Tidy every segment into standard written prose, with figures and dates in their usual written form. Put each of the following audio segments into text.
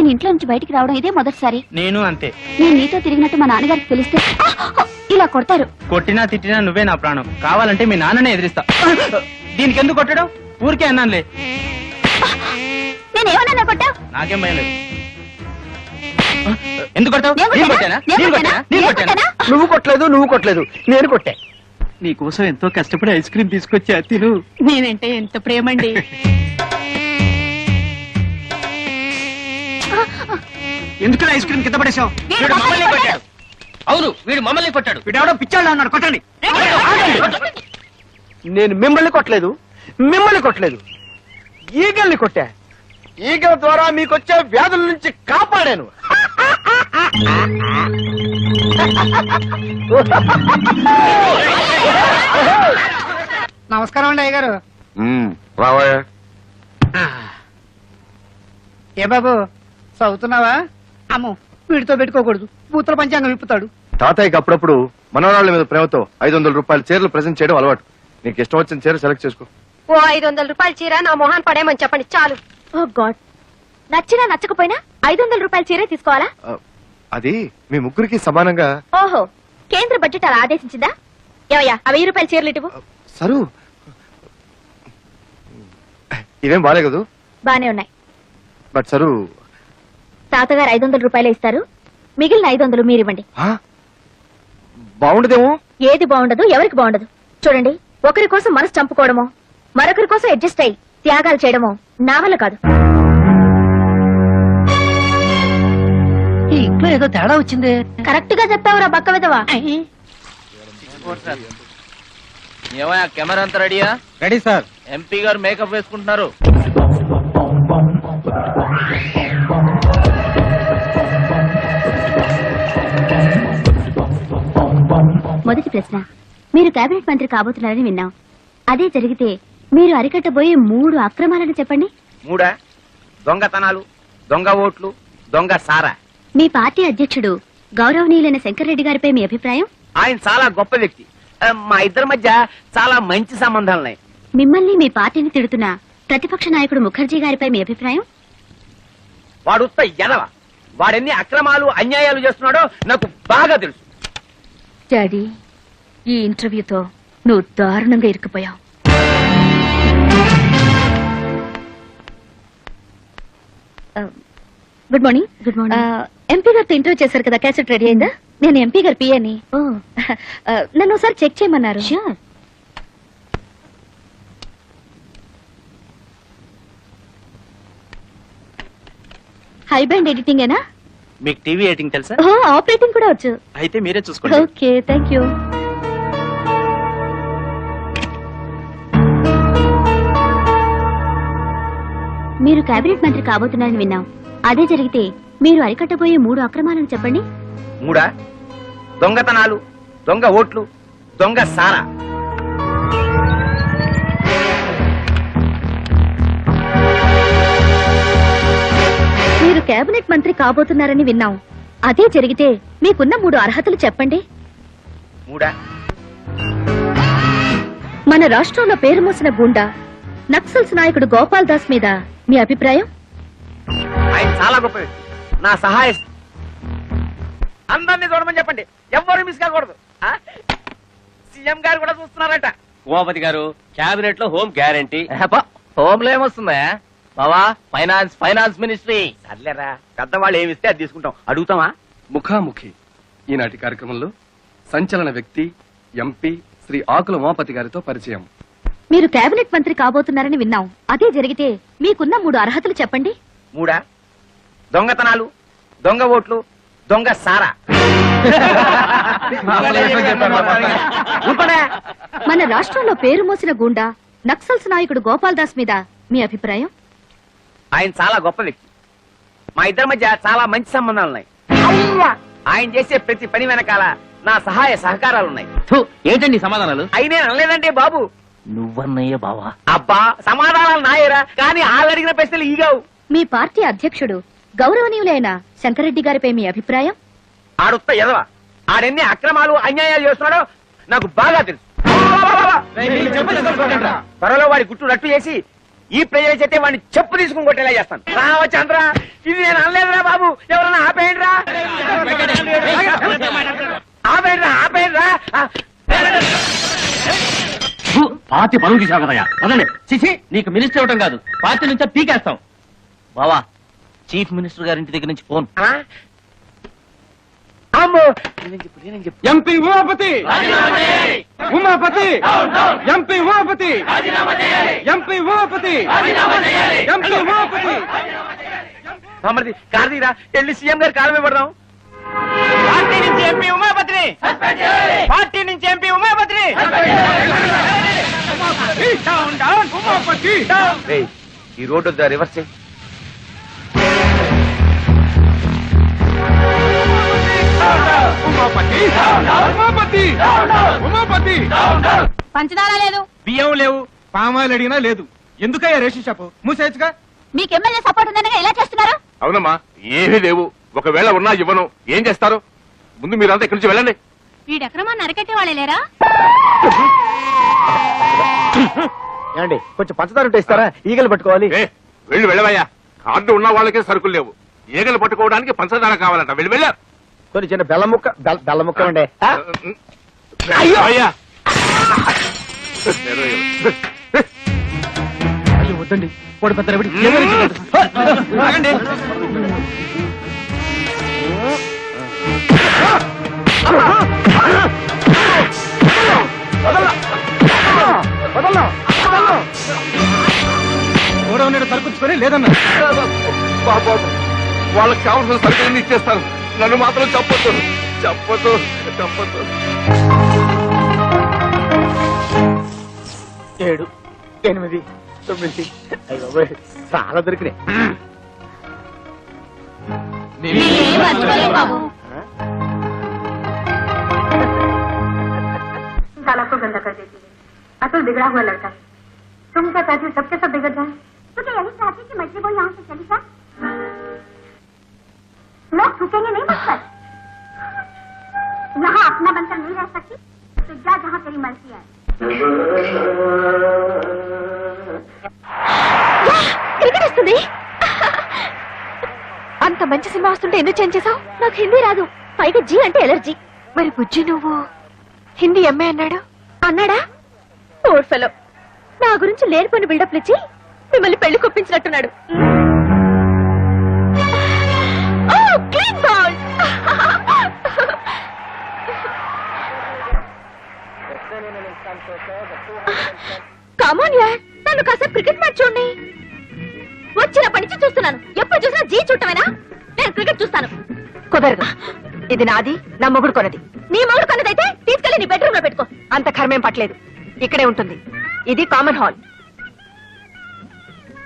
నేను ఇంట్లో నుంచి బయటికి రావడం ఇదే మొదటిసారి. నేను అంతే. నేను నీతో తిరిగినట్టు మా నాన్నగారికి తెలిస్తే ఇలా కొడతారు. కొట్టినా తిట్టినా నువ్వే నా ప్రాణం. కావాలంటే మీ నాన్ననే ఎదిరిస్తా. దీనికి ఎందుకు కొట్టడం? ఊరికే అన్నానులే. నేనేమన్నా కొట్టావు? నాకేం భయం లేదు. ఎందుకు కొట్టావు? నువ్వు కొట్టలేదు, నువ్వు కొట్టలేదు, నేను కొట్టా. నీకోసం ఎంతో కష్టపడి ఐస్ క్రీమ్ తీసుకొచ్చా, తిను. నేనంటే ఎంత ప్రేమండి. ఎందుకు ఐస్ క్రీమ్ కింద పడేశావు? అవును, వీడు మమ్మల్ని కొట్టాడు. వీడెవడో పిచ్చాడు అన్నాడు, కొట్టండి. నేను మిమ్మల్ని కొట్టలేదు, మిమ్మల్ని కొట్టలేదు, ఈగల్ని కొట్టా. ఈగల ద్వారా మీకొచ్చే వ్యాధుల నుంచి కాపాడాను. నమస్కారం అండి అయ్యగారు. రావయ్యా. ఏ బాబు చదువుతున్నావా? అమ్మో, వీడితో పెట్టుకోకూడదు, బూతుల పంచాంగం విప్పుతాడు. తాతయ్యకి అప్పుడప్పుడు మనవరాళ్ళ మీద ప్రేమతో 500 రూపాయల చీరలు ప్రెజెంట్ చేయడం అలవాటు. నీకు ఇష్టం వచ్చిన చీర సెలెక్ట్ చేసుకో. ఓ 500 రూపాయల చీర నా మొహాన్ పడేయమని చెప్పండి చాలు. ఓ గాడ్, నచ్చినా నచ్చకపోయినా 500 రూపాయల చీరే తీసుకోవాలా? అది మీ ముగ్గురికి సమానంగా. ఓహో, కేంద్ర బడ్జెట్ అలా ఆదేశించిందా? ఏవయ్యా, ఆ 1000 రూపాయల చీరలు ఇటువు. సరు, ఇవేం బాలే కదూ? బానే ఉన్నాయి. బట్ సరు, తాతగారు 500 రూపాయలే ఇస్తారు, మిగిలిన 500 మీరివ్వండి. బాగుండదేమో. ఏది బాగుండదు, ఎవరికి బాగుండదు. చూడండి, ఒకరి కోసం మనసు చంపుకోవడమో, మరొకరి కోసం అడ్జస్ట్ అయ్యి త్యాగాలు చేయడమో నా వల్ల కాదు. ఈ ఇంట్లో ఏదో తేడా వచ్చింది. కరెక్ట్ గా చెప్పావురా బక్క విధవా. ఏమయ్యా, కెమెరా అంతా రెడీయా? Ready sir. ఎంపీ గారు మేకప్ వేసుకుంటున్నారు. మొదటి ప్రశ్న, మీరు కేబినెట్ మంత్రి కాబోతున్నారని విన్నాం. అదే జరిగితే మీరు అరికట్టబోయే 3 అక్రమాలను చెప్పండి. 3 దొంగతనాలు, దొంగ ఓట్లు, దొంగ సారా. మీ పార్టీ అధ్యక్షుడు గౌరవనీయులైన శంకర్రెడ్డి గారిపై మీ అభిప్రాయం? ఆయన చాలా గొప్ప వ్యక్తి. మా ఇద్దరి మధ్య చాలా మంచి సంబంధాలున్నాయి. మిమ్మల్ని మీ పార్టీని తిడుతున్న ప్రతిపక్ష నాయకుడు ముఖర్జీ గారిపై మీ అభిప్రాయం? వాడు ఉత్త ఎదవ. వాడెన్ని అక్రమాలు అన్యాయాలు చేస్తున్నాడో నాకు బాగా తెలుసు. డాడీ, ఈ ఇంటర్వ్యూతో నువ్వు దారుణంగా ఇరుక్కుపోయావు. Good morning. Good morning. MP గారితో ఇంటర్వ్యూ చేశారు కదా, క్యాసెట్ రెడీ అయిందా? నేను ఎంపీ గారి పిఏని. నన్ను ఒకసారి చెక్ చేయమన్నారు. ష్యూర్. హై బ్యాండ్ ఎడిటింగ్ ఏనా? మీకు టీవీ ఎడిటింగ్ తెలుసా? ఆపరేటింగ్ కూడా వచ్చు. అయితే మీరే చూసుకోండి. Okay, thank you. మీరు కేబినెట్ మంత్రి కాబోతున్నారని విన్నాం. అదే జరిగితే మీరు అరికట్టబోయే 3 అక్రమాలను చెప్పండి. 3 దొంగతనాలు, దొంగ ఓట్లు, దొంగ సారా. మీరు కేబినెట్ మంత్రి కాబోతున్నారని విన్నాం. అదే జరిగితే మీకున్న 3 అర్హతలు చెప్పండి. 3 మన రాష్ట్రంలో పేరు మోసిన గుండా నక్సల్స్ నాయకుడు గోపాల్ దాస్ మీద మీ అభిప్రాయం? ఆయన చాలా గొప్ప వ్యక్తి. నా సహాయ అందరినీ చూడమని చెప్పండి, ఎవరు మిస్ కాకూడదు. సీఎం గారు కూడా చూస్తున్నారట. ఉమాపతి గారు, క్యాబినెట్ లో హోమ్ గ్యారంటీ. హోమ్ లో ఏమొస్తుందా బావా? Finance ministry. సర్లేరా, పెద్దవాళ్ళు ఏమిస్తే అది తీసుకుంటాం. అడుగుతామా? ముఖాముఖి ఈనాటి కార్యక్రమంలో సంచలన వ్యక్తి ఎంపీ శ్రీ ఆకుల ఉమాపతి గారితో పరిచయం. మీరు కేబినెట్ మంత్రి కాబోతున్నారని విన్నాం. అదే జరిగితే మీకున్న 3 అర్హతలు చెప్పండి. 3 దొంగతనాలు, దొంగ ఓట్లు, దొంగ సారా. మన రాష్ట్రంలో పేరు మోసిన గుండా నక్సల్స్ నాయకుడు గోపాల్ దాస్ మీద మీ అభిప్రాయం? ఆయన చాలా గొప్ప వ్యక్తి. మా ఇద్దరి మధ్య చాలా మంచి సంబంధాలున్నాయి. ఆయన చేసే ప్రతి పని వెనకాల నా సహాయ సహకారాలున్నాయి. ఏంటండి సమాధానాలు? అయినే అనలేదంటే బాబు. నువ్వన్నయ్య బావా? అబ్బా, సమాధానాలు నాయరా, కానీ వాళ్ళు అడిగిన ప్రశ్నలు ఈగావు. మీ పార్టీ అధ్యక్షుడు గౌరవనీయులైన శంకర్రెడ్డి గారిపై మీ అభిప్రాయం? ఆడుత్త ఎదవ. ఆడెన్ని అక్రమాలు అన్యాయాలు చేస్తున్నాడో నాకు బాగా తెలుసు. త్వరలో వాడి గుట్టు రట్టు చేసి ఈ ప్రెజర్ అయితే వాడిని చెప్పు తీసుకుని కొట్టేలా చేస్తాను. రామచంద్ర, ఇది నేను అనలేదురా బాబు, ఎవరన్నా ఆపేయండి రా, ఆపేయండి రా. పార్టీ పరువు తీసావు కదయ్యా, వదండి. చిచి, నీకు మినిస్టర్ ఇవ్వడం కాదు, పార్టీ నుంచే పీకేస్తాం. బావా, చీఫ్ మినిస్టర్ గారి ఇంటి దగ్గర నుంచి ఫోన్. అమ్మో, నేనేం చెప్పు. MP Umapathi Umapathi MP Umapathi MP Umapathi MP Umapathi. మమ్మల్ని కార్తీరా, వెళ్ళి సీఎం గారి కాలం ఇవ్వడం. పార్టీ నుంచి ఎంపీ ఉమాపతిని, పార్టీ నుంచి ఎంపీ ఉమాపతిని. ఏయ్, ఈ రోడ్డు వద్ద రివర్స్ చేయి. పంచదార లేదు, బియ్యం లేవు, పామాయిల్ అడిగినా లేదు. ఎందుకయ్యా రేషన్ షాపు మూసేయచ్చుగా? మీకు ఎమ్మెల్యే సపోర్ట్ ఉందనగా ఎలా చేస్తున్నారు? అవునమ్మా, ఏమీ లేవు. ఒకవేళ ఉన్నా ఇవ్వను. ఏం చేస్తారు? ముందు మీరంతా ఇక్కడి నుంచి వెళ్ళండి. వీడెక్రమాన్ని అరకెట్టే వాళ్ళే లేరా? ఏమండి, కొంచెం పంచదార ఉంటే ఇస్తారా? ఈగలు పట్టుకోవాలి. వెళ్ళవయ్యా. కార్డు ఉన్న వాళ్ళకే సరుకులు లేవు. ఈగలు పట్టుకోవడానికి పంచదార కావాలంట. వెళ్ళి కొన్ని చిన్న బెల్లం ముక్క బెల్లం ముక్క ఉండే. అయ్యా, అయ్యో వద్దండి, పొడి పెద్ద ఆగండి. గోడౌన్ సరుకుంచుకొని లేదన్నా. బాబు, వాళ్ళకి కావాల్సిన సరుకులన్నీ ఇచ్చేస్తాను. నన్ను మాత్రం చెప్పొద్దు, చెప్పొద్దు, చెప్పొద్దు. 7, 8, 9. అయ్యో చాలా దొరికినాయి. साला को गंदा कर देती है। असल बिगड़ा हुआ लड़का है। तुम क्या चाहती हो सबके सब बिगड़ जाए? तो क्या यही चाहती कि मछली वो यहाँ से चली जाए? लोग थूकेंगे नहीं मुझ पर। यहाँ अपना बनकर नहीं रह सकती तो जा जहाँ तेरी मर्जी है. క్రికెట్ వస్తుంది. అంత మంచి సినిమా వస్తుంటే ఎందుకు చేంజ్ చేసావు? నాకు హిందీ రాదు, పైగా జీ అంటే ఎలర్జీ. మరి బుజ్జి నువ్వు హిందీ ఎంఏ అన్నాడా? ఓర్ ఫెలో, నా గురించి లేనిపోయిన బిల్డప్లు ఇచ్చి మిమ్మల్ని పెళ్లి కొప్పించినట్టున్నాడు. కమాన్ యార్, నన్ను కాసేపు క్రికెట్ మ్యాచ్ చూడండి. వచ్చినప్పటి నుంచి చూస్తున్నాను, ఎప్పుడు చూసినా జీ చూడటమేనా? నేను క్రికెట్ చూస్తాను. కుదరదు, ఇది నాది, నా మొగుడు కొనది. నీ మొగుడు కొన్నదైతే తీసుకెళ్లి నీ బెడ్రూమ్ లో పెట్టుకో. అంత కర్మేం పట్టలేదు, ఇక్కడే ఉంటుంది. ఇది కామన్ హాల్.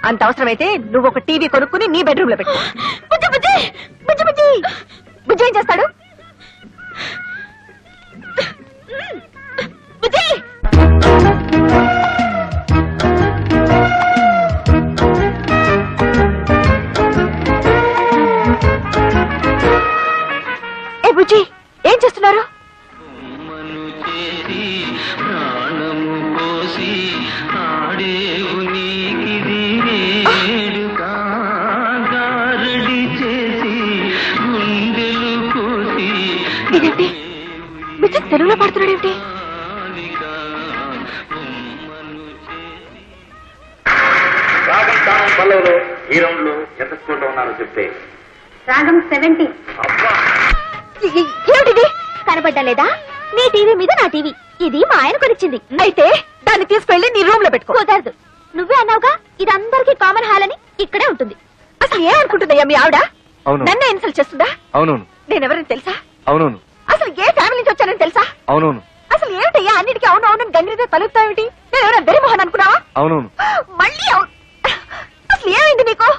అంత అవసరమైతే నువ్వు ఒక టీవీ కొనుక్కుని నీ బెడ్రూమ్ లో పెట్టుకో. బుజ్జి బుజ్జి బుజ్జి బుజ్జి బుజ్జి ఏం చేస్తాడు? బుజ్జి బుజ్జి ఏం చేస్తున్నారు? ఇదేంటి, బుజ్జి తెలుగులో పాడుతున్నాడు ఏమిటి? ఈ రౌండ్ లో ఎంత స్కోర్ లో ఉన్నారో చెప్తే. రాగం 70. ఏమిటిది? కనపడ్డా లేదా? నీ టీవీ మీద నా టీవీ. ఇది మా ఆయన కొనిచ్చింది. అయితే దాన్ని తీసుకెళ్లి నీ రూమ్ లో పెట్టుకో. కుదరదు, నువ్వే అన్నావుగా ఇది అందరికీ కామన్ హాల్ అని. ఇక్కడే ఉంటుంది. అసలు ఏమనుకుంటుందయ్యా మీ ఆవిడ? అవును. ఇన్సల్ట్ చేస్తుందా? అవునవును. నేనెవరని తెలుసా? అవునవును. అసలు ఏ ఫ్యామిలీ నుంచి వచ్చానని తెలుసా? అవునవును. అసలు ఏమిటయ్యా అన్నిటికీ అవును అవును గంగిరితో తలుపుతావేమిటి? నేను ఎవరైనా బెరిమోహన్ అనుకున్నావా? అవునవును. మళ్ళీ అవును. అసలు ఏమైంది నీకు?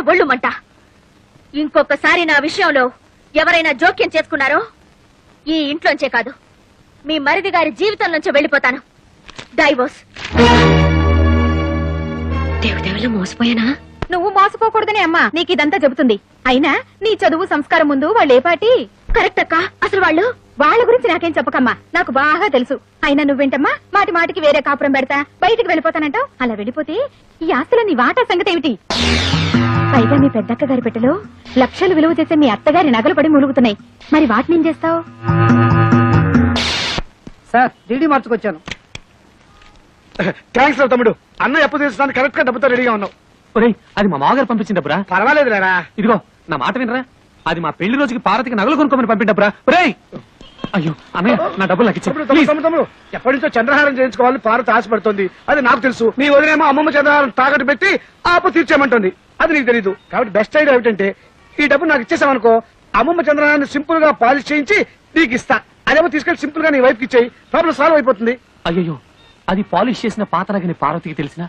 ఒళ్ళుమంట. ఇంకొకసారి నా విషయంలో ఎవరైనా జోక్యం చేసుకున్నారో ఈ ఇంట్లోంచే కాదు మీ మరిది గారి జీవితం నుంచి వెళ్ళిపోతాను. డైవోర్స్. దేవుడెవలో మోసపోయానా? నువ్వు మోసపోకూడదని అమ్మా నీకు ఇదంతా చెబుతుంది. అయినా నీ చదువు సంస్కారం ముందు వాళ్ళు ఏ పాటి? కరెక్ట్ అక్క. అసలు వాళ్ళ గురించి నాకేం చెప్పకమ్మా, నాకు బాగా తెలుసు. అయినా నువ్వేంటమ్మా మాటి మాటికి వేరే కాపురం పెడతా బయటికి వెళ్ళిపోతానంటావు. అలా వెళ్ళిపోతే ఈ ఆస్తుల నీ వాటా సంగతి ఏమిటి? పైగా మీ పెద్దక్క గారి పెట్టెలో లక్షలు విలువ చేసే మీ అత్తగారి నగలు పడి ములుగుతున్నాయి. మరి వాటిని ఏం చేస్తావు? Sir DD మార్చుకొచ్చాను. థ్యాంక్స్ రా తమ్ముడు. అన్న ఎప్పుడు తీర్చడానికి కరెక్ట్ గా డబ్బుతో రెడీగా ఉన్నావు. అది మా మామగారు పంపించిన డబ్బురా. పర్వాలేదు రా. ఇదిగో నా మాట వినరా, అది మా పెళ్లి రోజుకి పార్వతికి నగలు కొనుక్కోమని పంపిన డబ్బురా. ఒరేయ్ అయ్యో అన్నయ్య, నా డబ్బులు నాకు తమ్ముడు, ఇచ్చి తమ్ముడు, ఎప్పటి నుంచో చంద్రహారం చేయించుకోవాలని పార్వతి ఆశపడుతుంది. అది నాకు తెలుసు. నీ వదిలేమో అమ్మమ్మ చంద్రహారం తాకట్టు పెట్టి ఆపు తీర్చేయమంటుంది. అది నీకు తెలీదు. కాబట్టి బెస్ట్ ఐడియా ఏమిటంటే ఈ డబ్బు నాకు ఇచ్చేసామనుకో, అమ్మమ్మ చంద్రహారాన్ని సింపుల్ గా పాలిష్ చేయించి నీకు ఇస్తా. అదేమో తీసుకెళ్లి సింపుల్ గా నీ వైఫ్ కి ఇచ్చేయి. ప్రాబ్లం సాల్వ్ అయిపోతుంది. అయ్యో అది పాలిష్ చేసిన పాత నగని పార్వతికి తెలిసిన,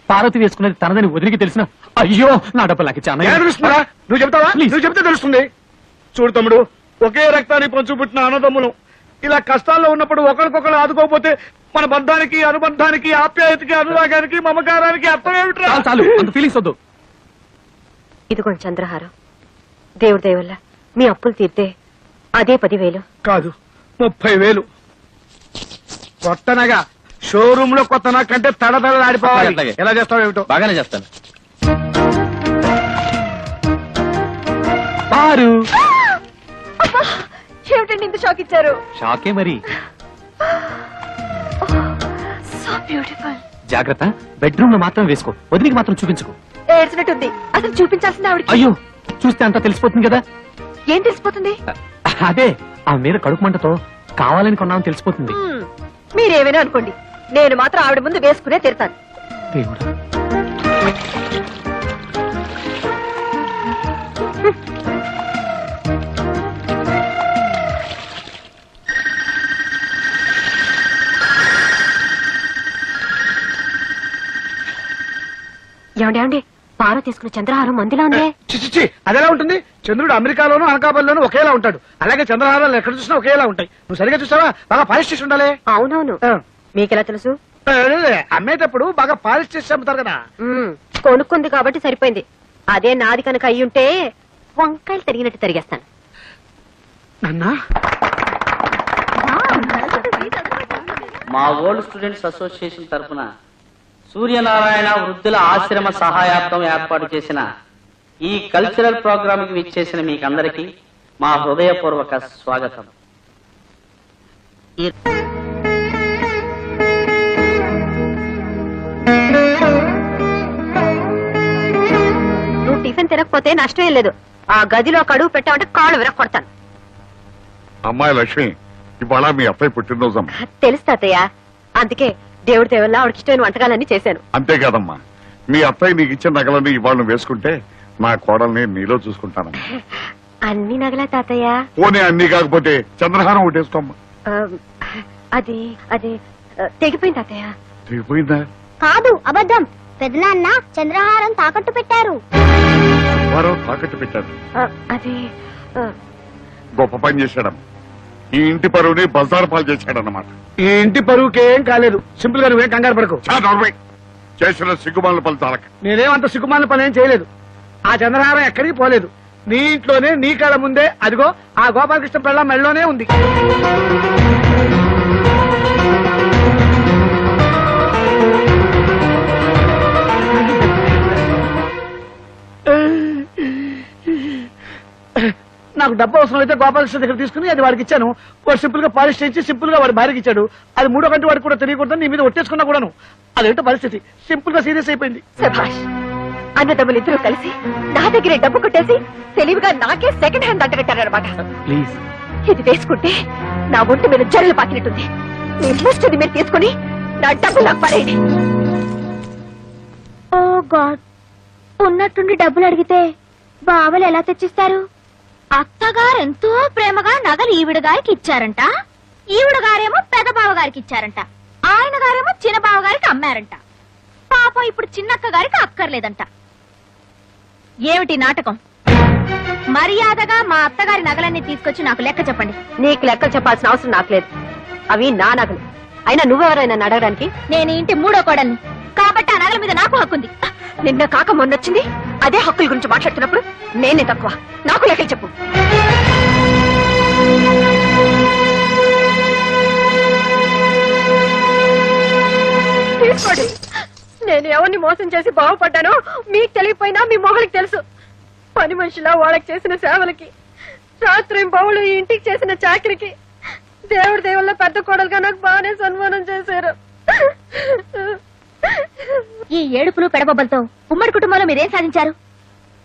పార్వతి వేసుకున్నది తనదని వదిలికి తెలిసిన, అయ్యో నా డబ్బులు నాకు ఇచ్చా. ఎలా తెలుస్తుందా? నువ్వు చెప్తావా? Please. నువ్వు చెప్తే తెలుస్తుంది. చూడు తమ్ముడు, ఒకే రక్తాన్ని పంచుపుట్టిన అన్నదమ్ములు ఇలా కష్టాల్లో ఉన్నప్పుడు ఒకరికొకరు ఆదుకోకపోతే మన బంధానికి, అనుబంధానికి, ఆప్యాయతకి, అనురాగానికి, మమకారానికి అర్థం ఏమిట్రా? చాలు అంత ఫీలింగ్స్ వద్దు. ఇదిగోండి చంద్రహారం. దేవుడి దయ వల్ల మీ అప్పులు తీర్తే అదే 10,000. కాదు, 30,000. కొత్తనగా షోరూమ్ లో కొత్త కంటే తడతడలాడిపోవాలి. అట్లాగే. ఎలా చేస్తావు ఏమిటో. బాగానే చేస్తాను. పారు ఏమిటండి ఇంత షాక్ ఇచ్చారు? షాకే మరి. So beautiful. జాగ్రత్త, బెడ్రూమ్ లో మాత్రం వేసుకో, వదిలికి మాత్రం చూపించుకో. ఏడ్చినట్టుంది. అసలు చూపించాల్సింది ఆవిడకి. అయ్యో చూస్తే అంతా తెలిసిపోతుంది కదా. ఏం తెలిసిపోతుంది? అదే ఆ మీద కడుపు మంటతో కావాలని కొన్నామని తెలిసిపోతుంది. మీరేమైనా అనుకోండి, నేను మాత్రం ఆవిడ ముందు వేసుకునే తీరుతాను. దేవుడా. ఏమండి పార్వతి తీసుకున్న చంద్రహారం మందిలా ఉందే. చిచ్చి, అదెలా ఉంటుంది? చంద్రుడు అమెరికాలోను అనకాపల్లిలోను ఒకేలా ఉంటాడు. అలాగే చంద్రహారాలు ఎక్కడ చూసినా ఒకేలా ఉంటాయి. నువ్వు సరిగా చూసావా? బాగా పాలిష్ చేసి ఉండాలి. అవునవును. మీకెలా తెలుసు? అమ్మేటప్పుడు బాగా పాలిష్ చేసి అమ్ముతారు కదా. కొనుక్కుంది కాబట్టి సరిపోయింది. అదే నాది కనుక అయ్యుంటే వంకాయలు తరిగినట్టు తరిగేస్తాను. నాన్నా, మా ఓల్డ్ స్టూడెంట్స్ అసోసియేషన్ తరఫున సూర్యనారాయణ వృద్ధుల ఆశ్రమ సహాయార్థం ఏర్పాటు చేసిన ఈ కల్చరల్ ప్రోగ్రామ్ కి విచ్చేసిన మీకందరికీ మా హృదయపూర్వక స్వాగతం. నువ్వు టిఫిన్ తినకపోతే నష్టం ఏం లేదు. ఆ గదిలో కడుగు పెట్టామంటే కాళ్ళు విరక్కొడతాను. అమ్మాయి లక్ష్మి, ఇవాళ మీ అబ్బాయి పుట్టినరోజమ్మా. తెలుసు తాతయ్య, అందుకే దేవుడి దేవల్ల ఆవిడకి ఇష్టమైన వంటకాలన్నీ చేశాను. అంతేకాదమ్మా, మీ అబ్బాయి నీకు ఇచ్చిన నగలని ఇవాళ నువ్వు వేసుకుంటే నా కోడల్ని నీలో చూసుకుంటానమ్మా. అన్ని నగలా తాతయ్య? పోనీ అన్ని కాకపోతే చంద్రహారం ఒకటేసుకోమ్మా. ఆ, అది అది తెగిపోయింది తాతయ్య. తెగిపోయిందా? కాదు, అబద్ధం. పెదనాన్న చంద్రహారం తాకట్టు పెట్టారు. వారు తాకట్టు పెట్టాడు. అది గొప్ప పని చేశాడమ్మా. ఈ ఇంటి పరువుని బజారు పాలు చేశాడన్నమాట. ఈ ఇంటి పరువుకేం కాలేదు. సింపుల్ గా నువ్వేం కంగారు పడకు. చేసిన సిగ్గుమాల ఫలితాలక నేనేమంత సిగ్గుమాలిన పని ఏం చేయలేదు. ఆ చంద్రహారం ఎక్కడికి పోలేదు. నీ ఇంట్లోనే, నీ కళ్ళ ముందే, అదిగో ఆ గోపాలకృష్ణ పెళ్ళ మెళ్ళలోనే ఉంది. నాకు డబ్బు అవసరం అయితే గోపాలకృష్ణ దగ్గర తీసుకుని అది వాడికి ఇచ్చాను. వాడు సింపుల్ గా పాలిష్ చేయించి సింపుల్ గా వాడి భార్యకి ఇచ్చాడు. అది 3వ గంట వాడికి కూడా తెలియకూడదని నీ మీద ఒట్టేసుకున్నా కూడాను. అదేంటో పరిస్థితి. సింపుల్ గా సీరియస్ అయిపోయింది. శభాష్. అన్నదమ్ములు ఇద్దరు కలిసి నా దగ్గరే డబ్బు కొట్టేసి తెలివిగా నాకే సెకండ్ హ్యాండ్ అంటగట్టారనమాట. ప్లీజ్ ఇది వేసుకుంటే నా ఒంటి మీద జరలు పాకినట్టుంది. మీ ఇష్టది మీరు తీసుకుని నా డబ్బు నాకు పడేయండి. ఓ గాడ్, ఉన్నట్టుండి డబ్బులు అడిగితే బావలు ఎలా తెచ్చిస్తారు? అత్తగారెంతో ప్రేమగా నగలు ఈవిడ గారికి ఇచ్చారంట. ఈవిడ గారేమో పెద్ద బావ గారికి ఇచ్చారంట. ఆయన గారేమో చిన్న బావ గారికి అమ్మారంట. పాపం ఇప్పుడు చిన్నక్క గారికి అక్కర్లేదంట. ఏమిటి నాటకం? మర్యాదగా మా అత్తగారి నగలన్నీ తీసుకొచ్చి నాకు లెక్క చెప్పండి. నీకు లెక్క చెప్పాల్సిన అవసరం నాకు లేదు. అవి నా నగలు. అయినా నువ్వెవరైనా అడగడానికి? నేను ఇంటి మూడో కోడల్ని కాబట్టి ఆ నగల మీద నాకు హక్కుంది. నిన్న కాక మొన్నొచ్చింది. అదే హక్కుల గురించి మాట్లాడుతున్నప్పుడు నేనే తక్కువ. నాకు లెక్కలు చెప్పు. తీసుకోండి. నేను ఎవరిని మోసం చేసి బాగుపడ్డానో మీకు తెలియపోయినా మీ మొగలికి తెలుసు. పని మనిషిలా వాళ్ళకి చేసిన సేవలకి, రాత్రి బౌలు ఈ ఇంటికి చేసిన చాకరికి దేవుడి దేవుళ్ళ పెద్ద కోడలుగా నాకు బాగానే సన్మానం చేశారు. ఈ ఏడుపులు పెడబొబ్బలతో ఉమ్మడి కుటుంబంలో మీరేం సాధించారు?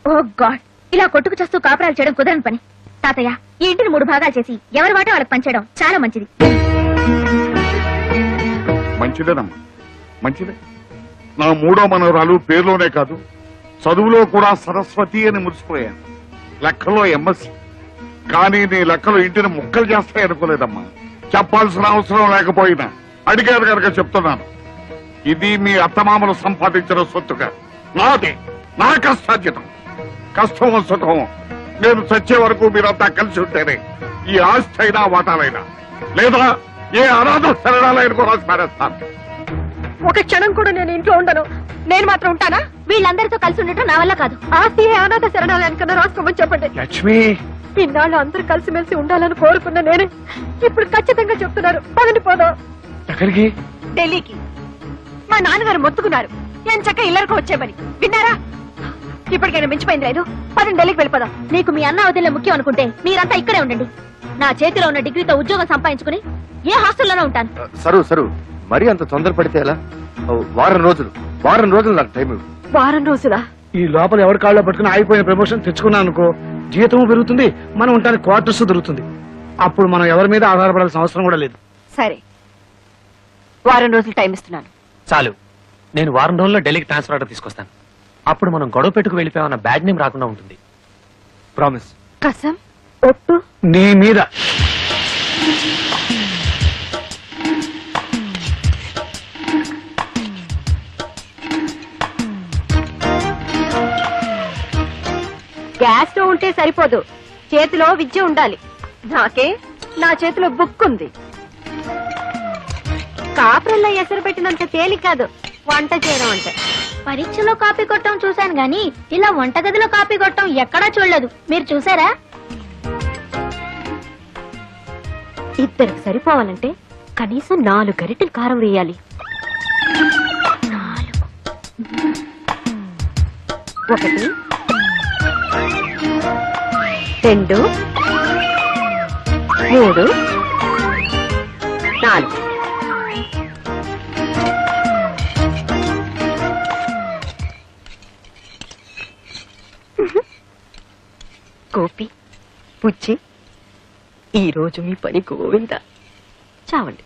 ఓ గాడ్, ఇలా కొట్టుకు చేస్తూ కాపురాలు చేయడం కుదరని పని. తాతయ్య, ఈ ఇంటిని 3 భాగాలు చేసి ఎవరి వాటా వాళ్ళకి పంచేయడం చాలా మంచిది. మంచిదేనమ్మా, మంచిదే. నా 3వ మనవరాలు పేరులోనే కాదు చదువులో కూడా సరస్వతి అని మురిసిపోయాను. లెక్కలో ఎంఎస్సి. కానీ నీ లెక్కలు ఇంటిని ముక్కలు చేస్తాయి అనుకోలేదమ్మా. చెప్పాల్సిన అవసరం లేకపోయినా అడిగారు కనుక చెప్తున్నాను. ఇది మీ అత్తమామలు సంపాదించిన సొత్తుగా నాది, నా కష్టార్జితం. కష్టమో సుఖమో నేను చచ్చే వరకు మీరంతా కలిసి ఉంటేనే ఈ ఆస్తి అయినా వాటాలైనా, లేదా ఏ అనాథ శరణాలైన కూడా స్మరిస్తాను. ఒక క్షణం కూడా నేను ఇంట్లో ఉండను. నేను మాత్రం ఉంటానా? వీళ్ళందరితో కలిసి ఉండటం నా వల్ల కాదు. ఆస్తి అనాథ శరణాలయానికన్నా రాసుకోమని చెప్పండి. లక్ష్మి, ఇన్నాళ్ళు అందరూ కలిసిమెలిసి ఉండాలని కోరుకున్న నేనే ఇప్పుడు ఖచ్చితంగా చెప్తున్నారు. పదని పోదాం. ఎక్కడికి? ఢిల్లీకి. మా నాన్నగారు మొత్తుకున్నారు ఎంచక్క ఇల్లరికి వచ్చేమని. విన్నారా? ఇప్పటికైనా మించిపోయింది లేదు. పదని ఢిల్లీకి వెళ్ళిపోదాం. నీకు మీ అన్న వదిలే ముఖ్యం అనుకుంటే మీరంతా ఇక్కడే ఉండండి. నా చేతిలో ఉన్న డిగ్రీతో ఉద్యోగం సంపాదించుకుని ఏ హాస్టల్లోనే ఉంటాను. సరు మరీ అంత తొందరపడితే ఎలా? వారం రోజులు నాకు టైం ఇవ్వు. వారం రోజులా? ఈ లోపల ఎవరి కాళ్ళలో పట్టుకుని ఆగిపోయిన ప్రమోషన్ తెచ్చుకున్నాను అనుకో, జీతము పెరుగుతుంది, మనం ఉంటానికి క్వార్టర్స్ దొరుకుతుంది. అప్పుడు మనం ఎవరి మీద ఆధారపడాల్సిన అవసరం కూడా లేదు. సరే, వారం రోజులు టైం ఇస్తున్నాను. చాలు. నేను వారం రోజుల్లో ఢిల్లీకి ట్రాన్స్ఫర్ ఆర్డర్ తీసుకొస్తాను. అప్పుడు మనం గొడవ పెట్టుకు వెళ్ళిపోయామన్న బ్యాడ్ నేమ్ రాకుండా ఉంటుంది. ప్రామిస్. కసం ఒట్టు. నీ మీద. గ్యాస్ స్టవ్ ఉంటే సరిపోదు, చేతిలో విద్య ఉండాలి. నాకే నా చేతిలో బుక్ ఉంది. కాపురల్లో ఎసరు పెట్టినంత తేలిక కాదు వంట చేయడం అంటే. పరీక్షలో కాపీ కొట్టడం చూశాను గాని ఇలా వంటగదిలో కాపీ కొట్టడం ఎక్కడా చూడలేదు. మీరు చూసారా? ఇద్దరికి సరిపోవాలంటే కనీసం 4 గరిటెలు కారం వేయాలి. 4. 1 2 3 4. గోపి, పుచ్చి, ఈ రోజు మీ పని గోవింద. చావండి.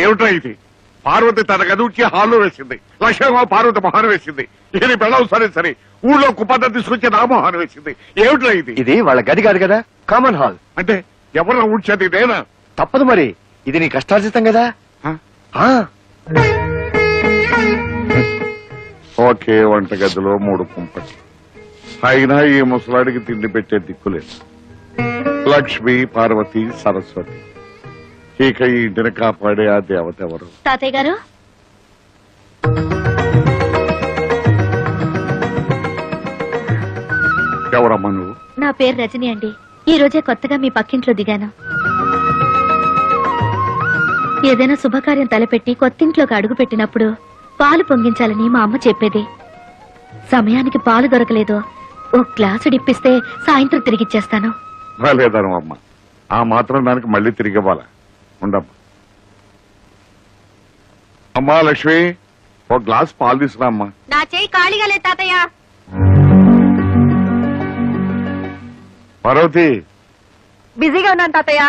ఏమిట్రా ఇది? పార్వతి తన గదువుకి హాల్లో వేసింది, లక్ష్మమ్మ పార్వతి మొహాన్ని వేసింది. ఇది బెళ్ళం సరే ఊళ్ళో కుప్పంతా తీసుకొచ్చి నా మొహాన్ని వేసింది. ఏమిట్రా ఇది? ఇది వాళ్ళ గది కాదు కదా, కామన్ హాల్. అంటే ఎవరు ఊడ్చేది నేనా? తప్పదు మరి, ఇది నీ కష్టార్జితం కదా. ఒకే వంటగదిలో 3 కుంపటి. అయినా ఈ ముసలాడికి తిండి పెట్టే దిక్కులేదు. లక్ష్మి, పార్వతి, సరస్వతి. ఇక ఈ ఇంటిని కాపాడే ఆ దేవత ఎవరు? తాతయ్య గారు, ఎవరమ్మా నువ్వు? నా పేరు రజని అండి. ఈ రోజే కొత్తగా మీ పక్కింట్లో దిగాను. ఏదైనా శుభకార్యం తలపెట్టి కొత్తింట్లోకి అడుగు పెట్టినప్పుడు పాలు పొంగించాలని మా అమ్మ చెప్పేది. సమయానికి పాలు దొరకలేదు, ఓ గ్లాసు డిప్పిస్తే సాయంత్రం తిరిగిచ్చేస్తాను. లేదను అమ్మ, ఆ మాత్రం దానికి మళ్ళీ తిరిగి ఇవ్వాలా? ఉండమ్మా. అమ్మా లక్ష్మి, ఒక గ్లాస్ పాలు తీసుకురామ్మా. నా చేయి ఖాళీగా లేదు తాతయ్య. పార్వతి, బిజీగా ఉన్నాను తాతయ్య.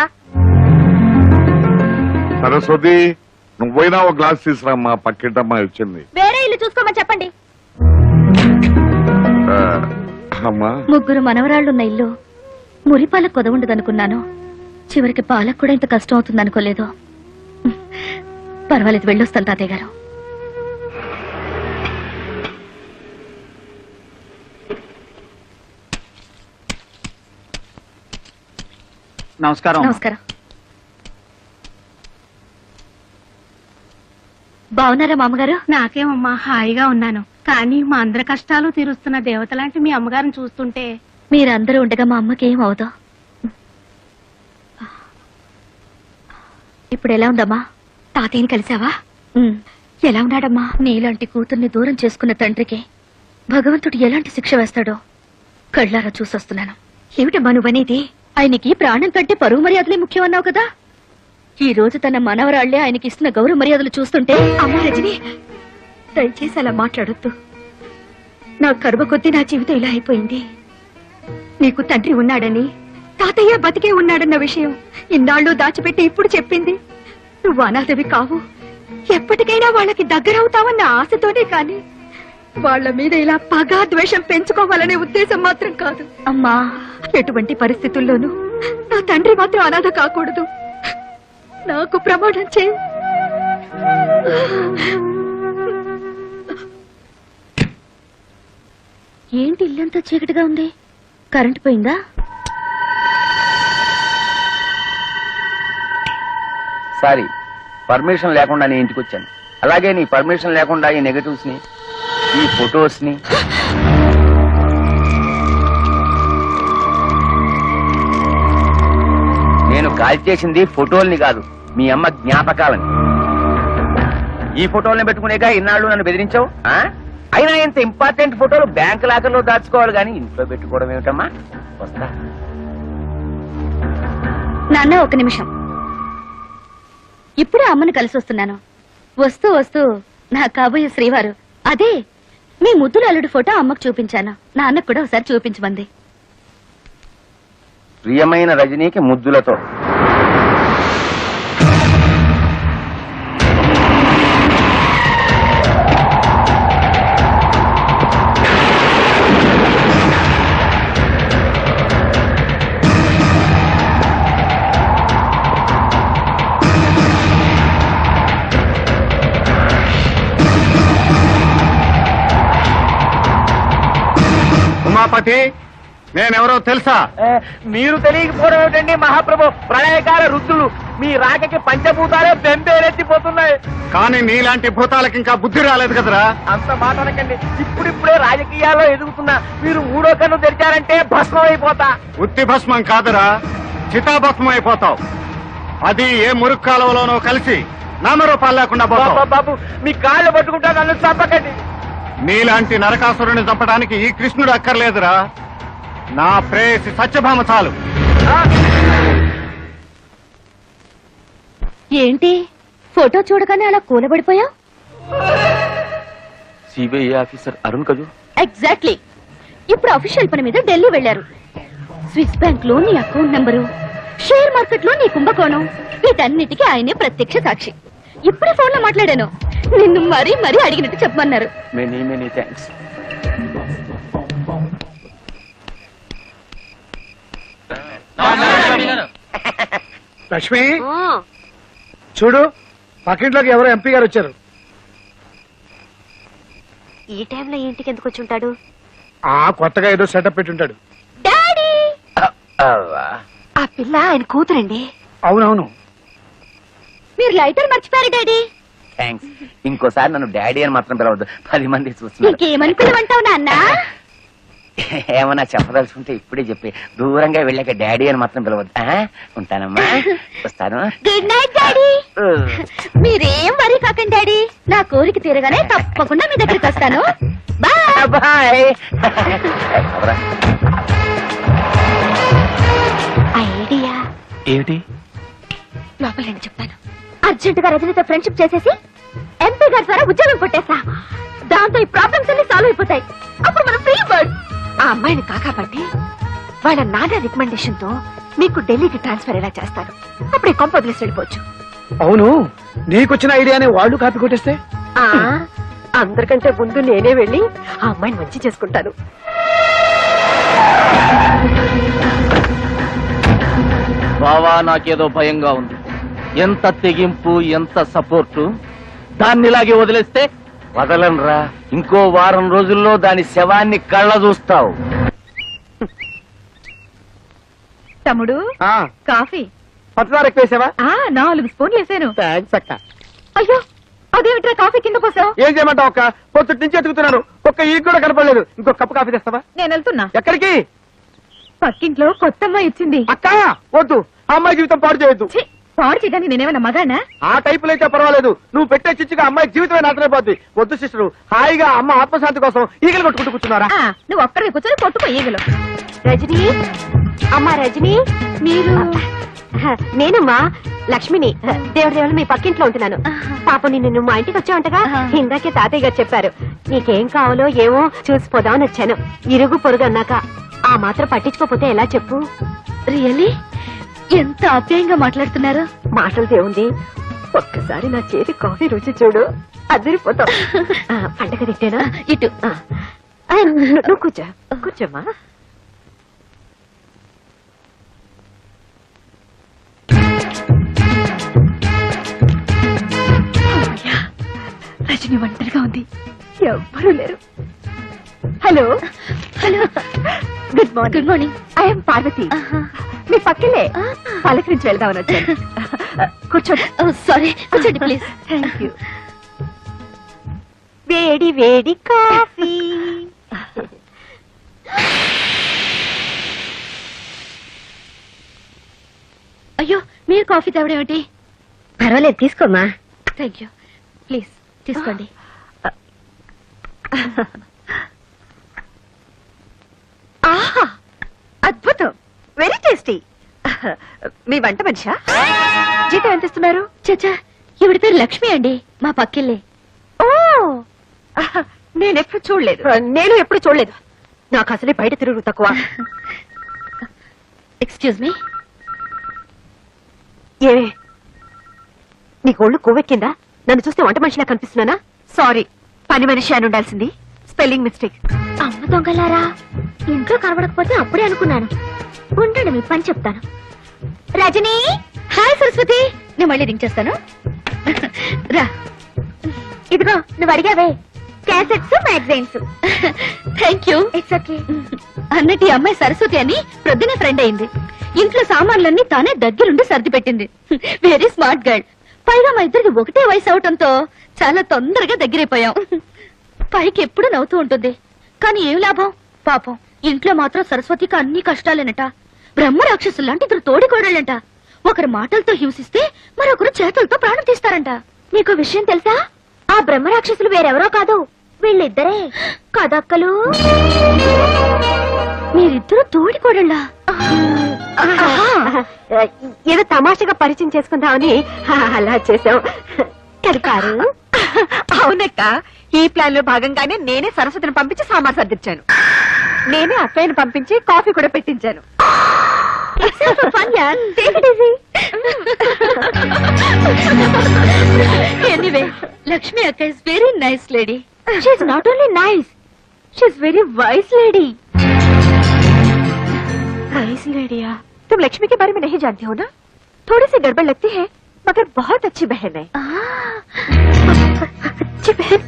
సరస్వతి, నువ్వైనా ఒక గ్లాస్ తీసుకురామ్మా, పక్కింటమ్మా వచ్చింది. వేరే ఇల్లు చూసుకోమని చెప్పండి. ఆ, అమ్మా ముగ్గురు మనవరాళ్లున్న ఇల్లు మురిపాల కొదవుండదనుకున్నాను. చివరికి పాలకు కూడా ఇంత కష్టం అవుతుంది అనుకోలేదు. పర్వాలేదు, వెళ్ళొస్తాను తాతయ్య గారు. నమస్కారం. నమస్కారం. బాగున్నారా మామగారు? నాకేమమ్మా హాయిగా ఉన్నాను, కానీ మా అందరి కష్టాలు తీరుస్తున్న దేవత లాంటి మీ అమ్మగారిని చూస్తుంటే మీరందరూ ఉండగా మా అమ్మకి ఏం అవదు. ఇప్పుడు ఎలా ఉందమ్మా? తాతయ్యని కలిసావా? ఎలా ఉన్నాడమ్మా? నీలాంటి కూతుర్ని దూరం చేసుకున్న తండ్రికి భగవంతుడు ఎలాంటి శిక్ష వేస్తాడో కళ్ళారా చూసొస్తున్నాను. ఏమిటమ్మా నువ్వనేది? ఆయనకి ప్రాణం కంటే పరువు మర్యాదలే ముఖ్యం అన్నావు కదా. ఈ రోజు తన మనవరాళ్లే ఆయనకి ఇస్తున్న గౌరవ మర్యాదలు చూస్తుంటే, అమ్మా రజని, దయచేసి అలా మాట్లాడొద్దు. నా కర్మ కొద్దీ నా జీవితం ఇలా అయిపోయింది. నీకు తండ్రి ఉన్నాడని, తాతయ్య బతికే ఉన్నాడన్న విషయం ఇన్నాళ్ళు దాచిపెట్టి ఇప్పుడు చెప్పింది. నువ్వు అనాథవి కావు, ఎప్పటికైనా వాళ్ళకి దగ్గరవుతావన్న ఆశతోనే కాని వాళ్ళ మీద ఇలా పగా ద్వేషం పెంచుకోవాలనే ఉద్దేశం మాత్రం కాదు. అమ్మా, ఎటువంటి పరిస్థితుల్లోనూ నా తండ్రి మాత్రం అనాథ కాకూడదు. నాకు ప్రమాణం చేయి. ఏంటి ఇల్లంతా చీకటిగా ఉంది? కరెంట్ పోయిందా? సారీ, పర్మిషన్ లేకుండా నీ ఇంటికి వచ్చాను. అలాగే నీ పర్మిషన్ లేకుండా ఈ నెగటివ్స్ ని, ఈ ఫొటోస్ ని నేను కాల్ చేసింది ఫోటోల్ని కాదు, మీ అమ్మ జ్ఞాపకాలని. ఈ ఫోటోల్ని పెట్టుకునేగా ఇన్నాళ్ళు నన్ను బెదిరించావు. అయినా ఇంత ఇంపార్టెంట్ ఫోటోలు బ్యాంక్ లాకర్లో దాచుకోవాలి కానీ ఇంట్లో పెట్టుకోవడం ఏమిటమ్మా? వస్తా. నాన్న, ఒక నిమిషం. ఇప్పుడే అమ్మని కలిసి వస్తున్నాను. వస్తూ వస్తూ నా కాబోయే శ్రీవారు, అదే మీ ముద్దుల అల్లుడు ఫోటో అమ్మకు చూపించాను. నాన్నకు కూడా ఒకసారి చూపించమంది. ప్రియమైన రజనీకి ముద్దులతో. ఉమాపతి, నేనెవరో తెలుసా? మీరు తెలియకపోవడం ఏమిటండి మహాప్రభు? ప్రళయకాల రుద్రులు మీ రాకకి పంచభూతాలే బెంబేలెత్తిపోతున్నాయి. కానీ నీలాంటి భూతాలకి ఇంకా బుద్ధి రాలేదు కదరా. అంత మాట అనకండి. ఇప్పుడిప్పుడే రాజకీయాల్లో ఎదుగుతున్నా మీరు మూడో కన్ను తెరిచారంటే భస్మం అయిపోతా. ఉత్తి భస్మం కాదురా, చితాభస్మం అయిపోతావు. అది ఏ మురుగు కాలువలోనో కలిసి నామరూపాలు లేకుండా పోతావు. బాబు, మీ కాళ్ళు పట్టుకుంటా, నన్ను చంపకండి. నీలాంటి నరకాసురుని చంపడానికి ఈ కృష్ణుడు అక్కర్లేదురా, నా ప్రేయసి సత్యభామ చాలు. ఏంటి ఫోటో చూడగానే అలా కూలబడిపోయావు? సిబిఐ ఆఫీసర్ అరుణ్ కదూ? ఎగ్జాక్ట్లీ. ఇప్పుడు అఫీషియల్ పని మీద ఢిల్లీ వెళ్లారు. స్విస్ బ్యాంక్ లో నీ అకౌంట్ నంబరు, షేర్ మార్కెట్ లో నీ కుంభకోణం, వీటన్నిటికీ ఆయనే ప్రత్యక్ష సాక్షి. ఇప్పుడే ఫోన్ లో మాట్లాడాను. నిన్ను మరీ మరీ అడిగినట్టు చెప్పమన్నారు. Many many thanks. లక్ష్మి, చూడు, పక్కింట్లోకి ఎవరో ఎంపీ గారు వచ్చారు. ఈ టైంలో ఇంటికి ఎందుకు వచ్చి ఉంటాడు? కొత్తగా ఏదో సెటప్ పెట్టి ఉంటాడు. డాడీ, ఆ పిల్ల ఆయన కూతురండి. అవునవును. మీరు లైటర్ మర్చిపోయారు డాడీ. థ్యాంక్స్. ఇంకోసారి నన్ను డాడీ అని మాత్రం పిలవద్దు, 10 మంది చూస్తున్నారు. ఇంకేమని పిలవంటావు నాన్న? ఏమన్నా చెప్పదలుచుకుంటే ఇప్పుడే చెప్పి, దూరంగా వెళ్ళాక డాడీ అని మాత్రం పిలవద్దు. ఉంటానమ్మా, వస్తాను. Good night daddy. మీరేం వరీ కాకండి డాడీ, నా కోరిక తీరగానే తప్పకుండా మీ దగ్గరికి వస్తాను. Bye bye. ఐడియా ఏమిటి? లోపల నేను చెప్తాను. అర్జెంట్ గా రజనీతో ఫ్రెండ్షిప్ చేసేసి ఎంపీ గారి ద్వారా ఉద్యోగం కొట్టేస్తా. దాంతో ఈ ప్రాబ్లమ్స్ అన్ని సాల్వ్ అయిపోతాయి. అప్పుడు మనం ఫ్రీ బర్డ్. ఆ అమ్మాయిని కాకాపట్టి వాళ్ళ నాన్న రికమెండేషన్ తో మీకు ఢిల్లీకి ట్రాన్స్ఫర్ ఎలా చేస్తారు. అప్పుడు ఈ కొంప వదిలేసి వెళ్ళిపోవచ్చు. అవును, నీకొచ్చిన ఐడియానే వాళ్ళు కాపీ కొట్టేస్తే? అందరికంటే ముందు నేనే వెళ్ళి ఆ అమ్మాయిని మంచి చేసుకుంటాను. బావా నాకేదో భయంగా ఉంది. ఎంత తెగింపు, ఎంత సపోర్టు. దాన్ని ఇలాగే వదిలేస్తే వదలనరా, ఇంకో వారం రోజుల్లో దాని శవాన్ని కళ్ళ చూస్తావు. తమ్ముడు కాఫీ పచ్చదార ఎక్కువేసావా? 4 స్పూన్లు వేసాను. థ్యాంక్స్ అక్క. అయ్యో అదేమిట్రా కాఫీ కింద పోసావు? ఏం చేయమంటావు అక్క? పొద్దుటి నుంచి ఎతుకుతున్నాను, ఒక్క ఈ కూడా కనపడలేదు. ఇంకో కప్పు కాఫీ తెస్తావా? నేను వెళ్తున్నా. ఎక్కడికి? పక్కింట్లో కొత్త అమ్మాయి ఇచ్చింది. అక్క వద్దు, ఆ అమ్మాయి జీవితం పాడు చేయొద్దు. ఛీ, పాడు చేయడానికి నేనేమన్నా మగానా? ఆ టైపులో అయితే పర్వాలేదు, నువ్వు పెట్టే చిచ్చుగా అమ్మాయి జీవితమే నాశనైపోద్ది. వద్దు సిస్టరు, హాయిగా అమ్మ ఆత్మశాంతి కోసం ఈగలు కొట్టుకుంటూ కూర్చున్నారా? నువ్వు ఒక్కడికి కూర్చొని కొట్టుకో ఈగలు. రజనీ, అమ్మా రజనీ, మీరు? నేనమ్మా లక్ష్మిని. దేవుడు మీ పక్కింట్లో ఉంటున్నాను. పాప నిన్ను మా ఇంటికి వచ్చావంటగా? ఇందాకే తాతయ్య గారు చెప్పారు. నీకేం కావాలో ఏమో చూసిపోదామని వచ్చాను. ఇరుగు పొరుగు అన్నాక ఆ మాత్రం పట్టించుకోపోతే ఎలా చెప్పు? రియల్లీ ఎంత ఆప్యాయంగా మాట్లాడుతున్నారు. మాటలతో ఉంది, ఒక్కసారి నా చేతి కాఫీ రుచి చూడు, అదిరిపోతావు. పండగ తిట్టేనా? ఇటు నువ్వు కూర్చో, కూర్చోమ్మా. రజని ఒంటరిగా ఉంది, ఎవ్వరూ లేరు. Hello hello, good morning. Good morning. I'm Parvati. మీ పక్కలే పలకరించి వెళ్దామని వచ్చాను. కూర్చోండి. సారీ, కూర్చోండి ప్లీజ్. Thank you. వేడి వేడి కాఫీ. అయ్యో, మీరు కాఫీ తాగడేమిటి? పర్వాలేదు, తీసుకోమ్మా. Thank you. ప్లీజ్ తీసుకోండి. ఆహా, అద్భుతం, వెరీ టేస్టీ. మీ వంట మనిషా? జీతం ఎంత ఇస్తున్నారు? చచ్చా, ఈవిడ పేరు లక్ష్మి అండి, మా పక్కిల్లే. ఓ, నేనెప్పుడు చూడలేదు. నేను ఎప్పుడు చూడలేదు. నాకు అసలే బయట తిరుగు తక్కువ. Excuse me. ఏమే, నీకు ఒళ్ళు కొవ్వెక్కిందా? నన్ను చూస్తే వంట మనిషిలా కనిపిస్తున్నానా? సారీ, పని మనిషి అని ఉండాల్సింది, స్పెల్లింగ్ మిస్టేక్. అమ్మ దొంగలారా, ఇంట్లో కనబడకపోతే అప్పుడే అనుకున్నాను. ఉండండి, మీ పని చెప్తాను. రజనీ. హాయ్ సరస్వతి, నేను మళ్ళీ రింగ్ చేస్తాను. రా, ఇదిగో నువ్వు అడిగావే, cassettes magazines. Thank you. It's okay. అన్నట్టు ఈ అమ్మాయి సరస్వతి అని ప్రొద్దునే ఫ్రెండ్ అయింది. ఇంట్లో సామాన్లన్నీ తానే దగ్గరుండి సర్ది పెట్టింది. Very smart girl. పైగా మా ఇద్దరికి ఒకటే వయసు అవటంతో చాలా తొందరగా దగ్గరైపోయాం. పైకి ఎప్పుడు నవ్వుతూ ఉంటుంది, కానీ ఏం లాభం? పాపం ఇంట్లో మాత్రం సరస్వతికి అన్ని కష్టాలేనట. బ్రహ్మ రాక్షసులు లాంటి ఇద్దరు తోడికోడళ్ళంట. ఒకరి మాటలతో హింసిస్తే మరొకరు చేతులతో ప్రాణం తీస్తారంట. నీకు విషయం తెలుసా? ఆ బ్రహ్మ రాక్షసులు వేరెవరో కాదు, వీళ్ళిద్దరే కదక్కలు. మీరిద్దరు తోడికోడళ్ళా? ఏదో తమాషగా పరిచయం చేసుకుందామని అలా చేసాం. కలిపారు. అవునక్క, ఈ ప్లాన్ లో భాగంగానే నేనే సరస్వతిని పంపించి సామాన్ సర్దించాను. నేనే అత్తయ్యను పంపించి కాఫీ కూడా పెట్టించాను. ఎనీవే, లక్ష్మి అక్క is very nice lady. She is not only nice, she is very wise lady. Wise लेडिया? तुम लक्ष्मी के बारे में नहीं जानती हो ना? थोड़ी सी गड़बड़ लगती है, मगर बहुत अच्छी बहन है. अच्छी बहन,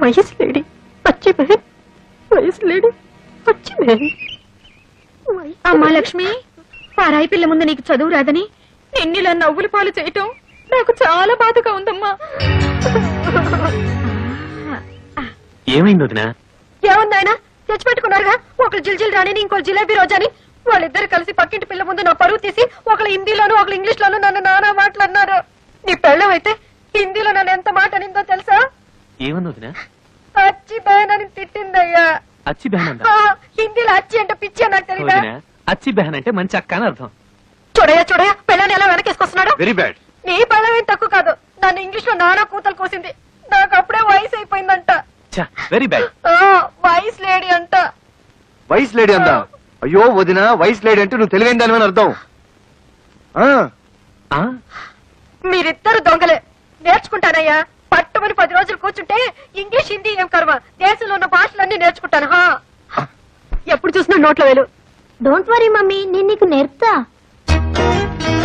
वाइस लेडी, अच्छी बहन, वाइस लेडी, अच्छी बहन. అమ్మా లక్ష్మి, పరాయి పిల్ల ముందు నీకు చదువు రాదని నిన్నిలా నవ్వుల పాలు చేయటం నాకు చాలా బాధగా ఉందమ్మా. ఏమైంది వదినా? ఏముందాయన, తెచ్చిపెట్టుకున్నారుగా, ఒకరు జిల్జిల్ రాణిని, ఇంకో జిలేబీ రోజాని. వాళ్ళిద్దరు కలిసి పక్కింటి పిల్ల ముందు నా పరువు తీసి ఒకళ్ళు హిందీలోను ఒకళ్ళు ఇంగ్లీష్ లోను నన్ను నానా మాట్లాడినారు. నీ పెళ్ళం అయితే హిందీలో నన్ను ఎంత మాట అనిందో తెలుసా? ఏమన్నా వదినా? అచ్చి బహన్ అని తిట్టిందయ్యా. అచ్చి బెహన్ అంట? హిందీలో అచ్చి అంటే పిచ్చి నాకు తెలియదా? అచ్చి బెహన్ అంటే మంచి అక్క అని అర్థం. చూడయ్యా చూడయ్యా, పెళ్ళ పెళ్ళని ఎలా వెనకేసుకొస్తున్నాడు? Very bad. నీ పెళ్ళం ఏం తక్కువ కాదు. నన్ను ఇంగ్లీష్ లో నానా కూతలు కోసింది. నాకు అప్పుడే వయసు అయిపోయిందంట. Very bad. వయసు లేడీ అంట. వైస్ లేడీ అందా? అయ్యో వదిన, వైస్ లేడీ అంటే నువ్వు తెలివైన దాని అర్థం. మీరిద్దరు దొంగలే. నేర్చుకుంటానయ్యా. పట్టుమని 10 రోజులు కూర్చుంటే ఇంగ్లీష్, హిందీ ఏం కర్మ, దేశంలో ఉన్న భాషలన్నీ నేర్చుకుంటాను. ఎప్పుడు చూసినా నోట్లో వేలు. డోంట్ వరీ మమ్మీ, నేను నీకు నేర్పుతా.